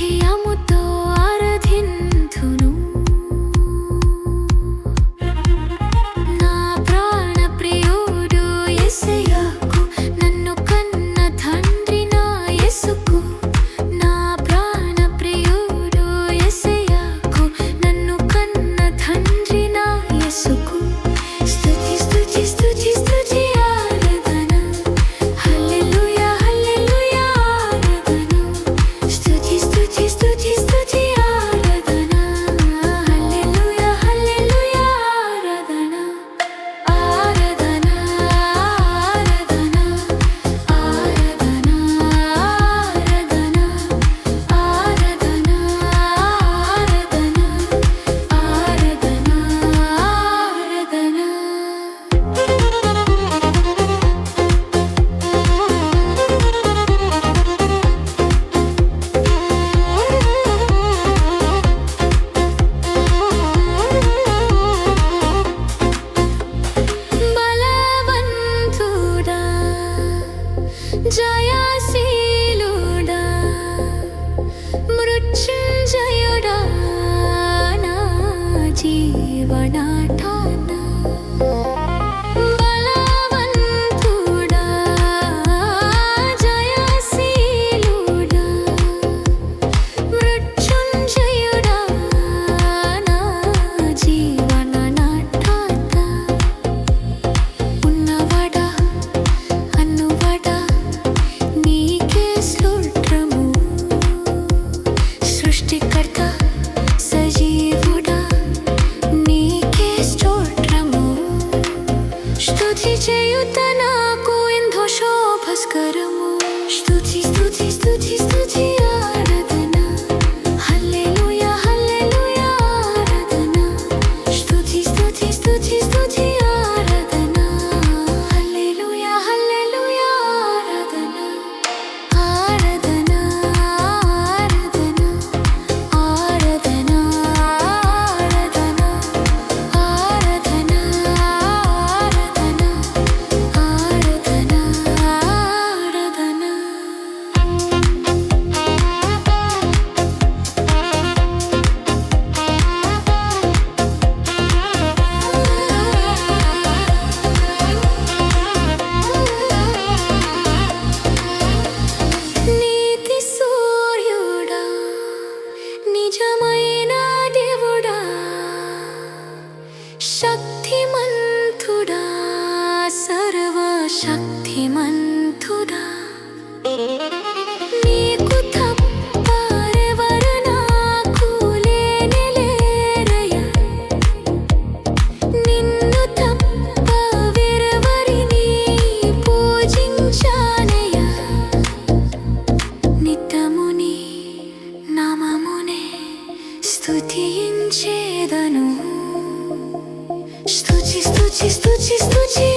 హృదయముతో ఆరాధింతును. నా ప్రాణ ప్రియుడు యేసయ్యకు, నన్ను కన్న తండ్రి నా యేసుకు. నా ప్రాణ ప్రియుడు యేసయ్యకు, నన్ను కన్న తండ్రి నా యేసుకు. స్తుతి స్తుతి స్తుతి స్తుతి ఆరాధన, హల్లెలూయా హల్లెలూయా ఆరాధన. స్తుతి స్తుతి స్తుతి స్తుతి ఆరాధన, హల్లెలూయా హల్లెలూయా ఆరాధన. ఆరాధన ఆరాధన ఆరాధన ఆరాధన ఆరాధన ఆరాధన ఆరాధన. బలవంతుడా, జయశీలుడా, మృత్యుంజయుడా, నా జీవనాటాన. బలవంతుడా, జయశీలుడా, మృత్యుంజయుడా, నా జీవనాటాన. ఉన్నవాడా అన్నువాడా నీకే స్తోత్రము. సృష్టికర్త సజీవుడా నీకే స్తోత్రము. స్తుతి చేయుట నాకు ఎంతో శోభస్కరము. స్తుతి స్తుతి స్తుతి స్తుతి ఆరాధన, హల్లెలూయా హల్లెలూయా ఆరాధన. స్తుతి స్తుతి స్తుతి స్తుతి ఆరాధన, హల్లెలూయా హల్లెలూయా ఆరాధన. ఆరాధన ఆరాధన ఆరాధన ఆరాధన ఆరాధన ఆరాధన ఆరాధన ఆరాధన. నీతి సూర్యుడా, నిజమైన దేవుడా, శక్తిమంతుడా, సర్వశక్తిమంతుడా. నీకు తప్పరెవరు నాకు లేనేలేరయ్యా. నిన్ను తప్ప వేరెవరిని పూజించానయ్యా. నిత్యము నీ నామమునే స్తుతించేదను. స్తుతి స్తుతి స్తుతి స్తుతి